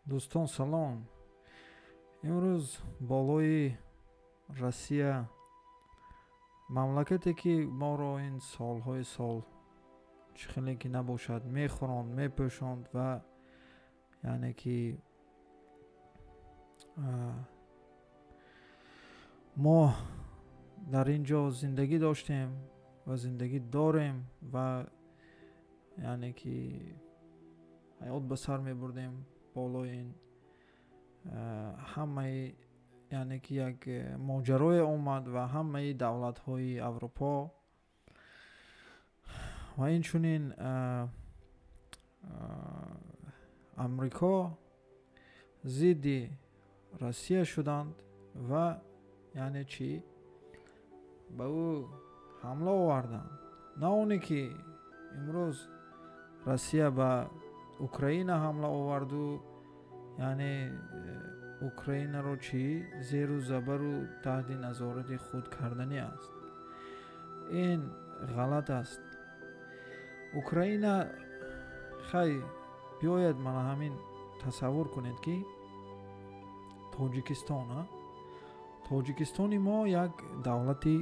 Дӯстон салом. Имрӯз болои Россия, мамлакате ки моро ин солҳои сол чӣ хеле ки набошад мехӯронд, мепӯшонд ва яъне ки мо дар ин ҷо зиндагӣ доштем ва зиндагӣ дорем ва яъне ки ҳаёт ба сар мебурдем болои ин ҳамаи яъне ки як моҷарое омад ва ҳамаи давлатҳои Аврупо ва инчунин Амрико зидди Россия шуданд ва яъне чӣ ба ӯ ҳамла оварданд. На оне ки имрӯз Россия ба Украина ҳамла оварду яъне Украинаро чӣ зеру забару таҳти назорати худ карданӣ аст. Ин ғалат аст. Украина хай биёяд мана ҳамин тасаввур кунед ки тоҷикистони мо як давлати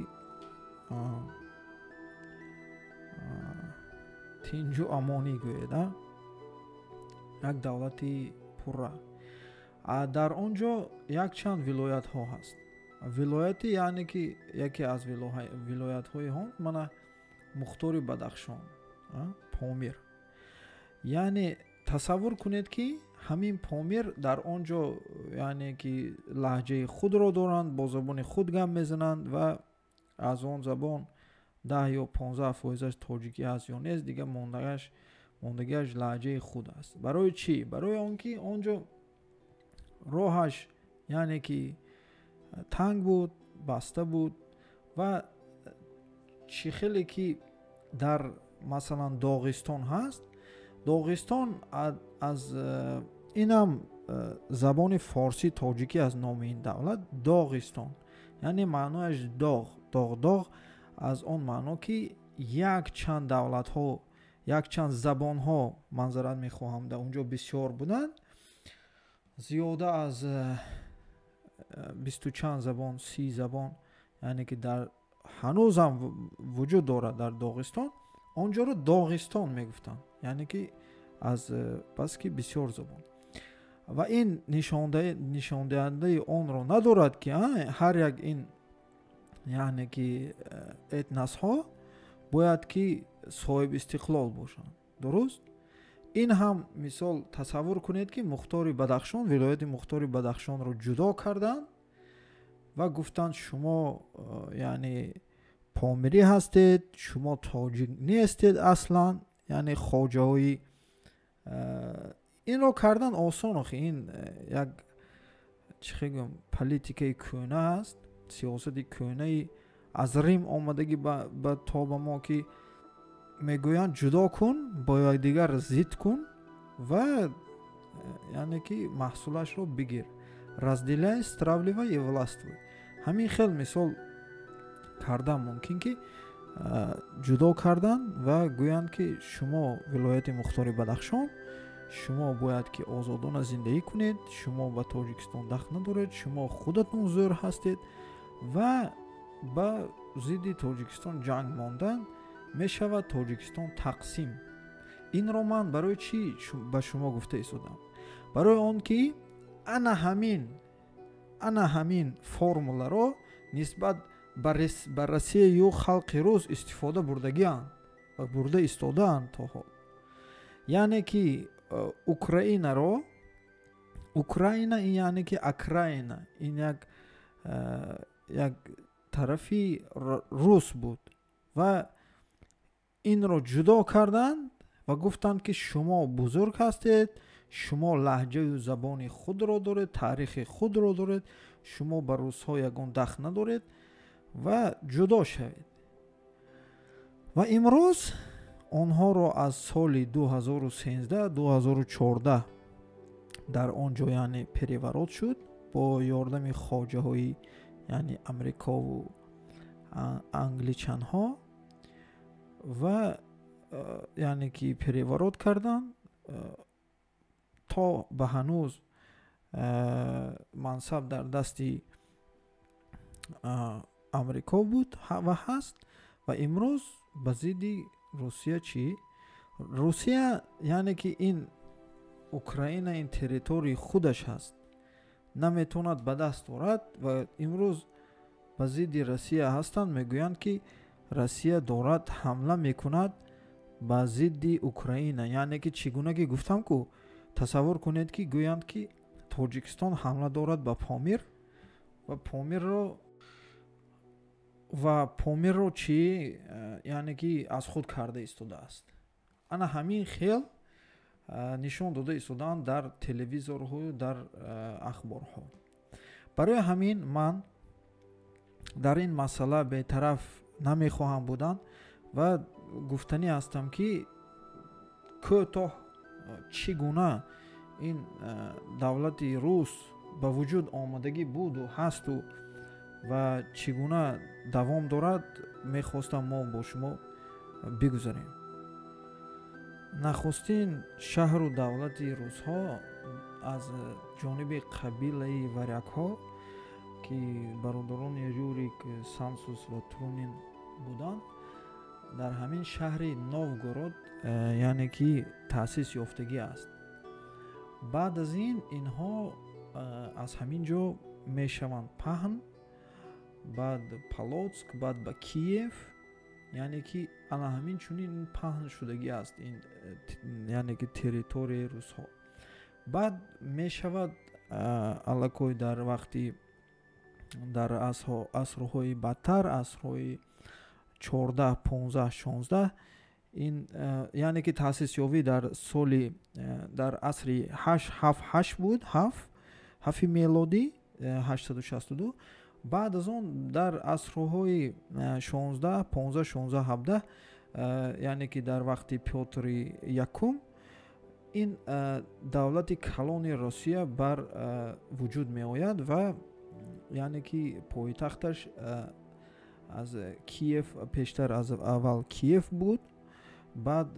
тинҷу амонӣ гӯед, як давлати пурра. Дар он ҷо якчанд вилоятҳо ҳаст. Вилояти яъне ки яке аз вилоятҳои он мана Мухтори Бадахшон, Помир. Яъне тасаввур кунед ки ҳамин Помир дар он ҷо яъне ки лаҳҷаи худро доранд, бо забони худ гап мезананд ва аз он забон 10 ё 15% тоҷикӣ аст ё нест, дигар мондагиаш лаҳҷаи худ аст. Барои чӣ? Барои он ки он ҷо роҳаш яъне ки танг буд, баста буд ва чӣ хеле ки дар масалан Доғистон ҳаст. Доғистон аз инам забони форсӣ тоҷикӣ аз номи ин давлат Доғистон, яъне маънояш доғ аз он маъно ки якчанд давлатҳо, якчанд забонҳо манзарат мехоҳам дар он ҷо бисёр буданд. Зиёда аз 20 чанд забон, 30 забон яъне ки дар ҳанӯзам вуҷуд дорад дар Доғистон. онҷоро Доғистон мегуфтанд, яъне ки аз баски бисёр забон. Ва ин нишондиҳандаи онро надорад ки ҳар як ин яъне ки этносҳо бояд ки соҳиб истиқлол бошанд. Дуруст? ин ҳам мисол тасаввур кунед ки Мухтори Бадахшон, вилояти Мухтори Бадахшонро ҷудо карданд ва гуфтанд шумо яъне помирӣ ҳастед, шумо тоҷик нестед аслан, яъне хоҷаҳои инро кардан осон. Охи ин як чӣ гӯям политикаи кӯна аст, сиёсати кӯнаи аз Рим омадаги ба то ба мо ки мегӯянд ҷудо кун, бо якдигар зид кун ва яъне ки маҳсулашро бигир. Разделяй, стравливай и властвуй. Ҳамин хел мисол кардан мумкин ки ҷудо кардан ва гӯянд ки шумо вилояти Мухтори Бадахшон, шумо бояд ки озодона зиндагӣ кунед, шумо ба Тоҷикистон дахт надоред, шумо худатон зӯр ҳастед ва ба зидди Тоҷикистон ҷанг мондан мешавад Тоҷикистон тақсим. Инро ман барои чӣ ба шумо гуфта истодам? Барои он ки ана ҳамин формуларо нисбат ба Россия ё халқи рус истифода бурдагианд ва бурда истодаанд то ҳол. Яъне ки Украина ин яъне ки Акраина ин як тарафи рус буд ва инро ҷудо карданд ва гуфтанд ки шумо бузург ҳастед, шумо лаҳҷаю забони худро доред, таърихи худро доред, шумо ба русҳо ягон дахт надоред ва ҷудо шавед. Ва имрӯз онҳоро аз соли 2013-2014 дар он ҷо яъне переворот шуд бо ёрдами хоҷаҳои яъне амрикову англичанҳо ва яъне ки переворот карданд то ба ҳанӯз мансаб дар дасти амрико буд ва ҳаст ва имрӯз ба зидди русия чӣ? русия яъне ки ин украина ин территории худаш ҳаст, наметавонад ба даст орад ва имрӯз ба зидди Россия ҳастанд, мегӯянд ки Россия дорад ҳамла мекунад ба зидди Украина. яъне ки чӣ гуна ки гуфтам ку тасаввур кунед ки гӯянд ки Тоҷикистон ҳамла дорад ба Помир ва Помирро чӣ, яъне ки аз худ карда истодааст. ана ҳамин хел нишон дода истодаанд дар телевизорҳо, дар ахборҳо. барои ҳамин ман дар ин масъала бетараф намехоҳам будан ва гуфтанӣ ҳастам ки кӯтоҳ чӣ гуна ин давлати рус ба вуҷуд омадагӣ буду ҳасту ва чӣ гуна давом дорад, мехостам мо бо шумо бигузарем. нахустин шаҳру давлати русҳо аз ҷониби қабилаи варякҳо ки бародарони Рюрик, Самсус ва Трунин буданд, дар ҳамин шаҳри Новгород яъне ки таъсис ёфтагӣ аст. баъд аз ин инҳо аз ҳамин ҷо мешаванд паҳн, баъд Полоцк, баъд ба Киев, яъне ки ана ҳамин чунин паҳн шудагӣ аст ин яъне ки территорияи русҳо. баъд мешавад аллакой дар вақти дар асрҳои бадтар, асрҳои 14, 15, 16 ин яъне ки таъсисёвӣ дар асри 878 буд, 7 мелодӣ 862. баъд аз он дар асрҳои 16, 15, 16, 17 яъне ки дар вақти Пётри якум ин давлати калони Россия бар вуҷуд меояд ва яъне ки пойтахташ аз Киев, пештар аз аввал Киев буд, баъд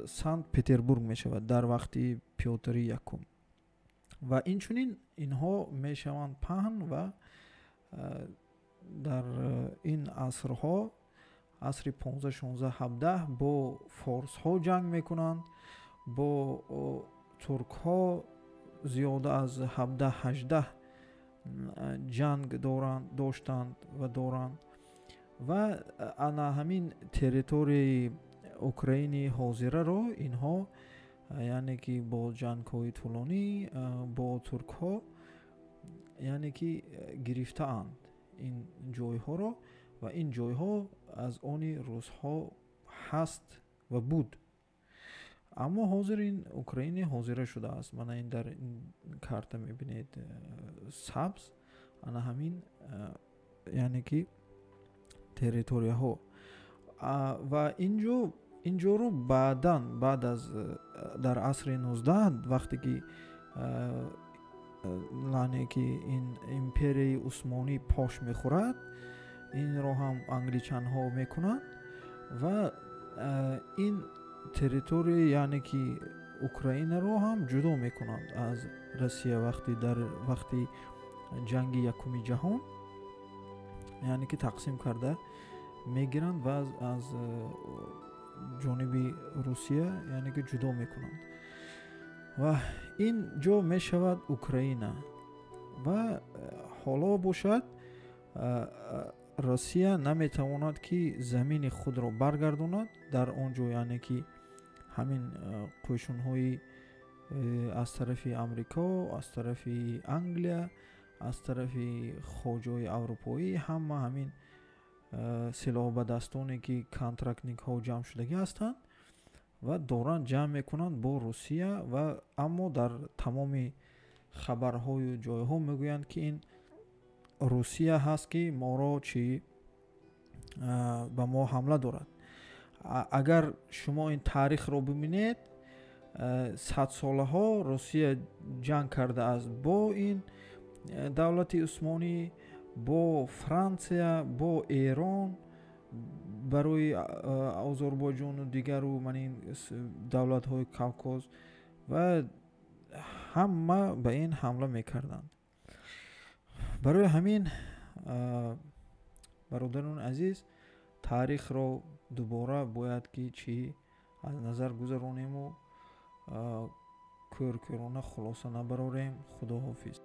Санкт Петербург мешавад дар вақти Пётри якум. ва инчунин инҳо мешаванд паҳн ва дар ин асрҳо, асри 15, 16, 17 бо форсҳо ҷанг мекунанд, бо туркҳо зиёда аз 17, 18 ҷанг доштанд ва доранд. ва ана ҳамин территорияи Украини ҳозираро инҳо яъне ки бо ҷангҳои тӯлонӣ бо туркҳо яъне ки гирифтаанд ин ҷойҳоро ва ин ҷойҳо аз они русҳо ҳаст ва буд. аммо ҳозир ин Украини ҳозира шудааст. мана ин дар ин карта мебинед сабз, ана ҳамин яъне ки территорияҳо. ва инҷоро баъдан баъд аз дар асри 19 вақте ки яъне ки ин империяи Усмонӣ пош мехӯрад, инро ҳам англичанҳо мекунанд ва ин территория яъне ки Украинаро ҳам ҷудо мекунанд аз Россия дар вақти ҷанги якуми ҷаҳон, яъне ки тақсим карда мегиранд ва аз ҷониби Русия яъне ки ҷудо мекунанд. ва ин ҷо мешавад Украина. ва ҳоло бошад Россия наметавонад ки замини худро баргардонад дар он ҷо, яъне ки ҳамин қӯшунҳои аз тарафи Амрико, аз тарафи Англия, аз тарафи хоҷои аврупоӣ, ҳама ҳамин силоҳбадастоне ки контрактникҳо ҷамъ шудагӣ ҳастанд ва доранд ҷамъ мекунанд бо Русия. ва аммо дар тамоми хабарҳою ҷойҳо мегӯянд ки ин Русия ҳаст ки моро ба мо ҳамла дорад. агар шумо ин таърихро бибинед, садсолаҳо Русия ҷанг кардааст бо ин давлати Усмонӣ, бо Франсия, бо Эрон, барои Озарбойҷону дигару манин давлатҳои Кавкоз ва ҳама ба ин ҳамла мекарданд. барои ҳамин бародарони азиз, таърихро дубора бояд ки чӣ аз назар гузаронему кӯркӯрона хулоса набарорем. Худоҳофиз.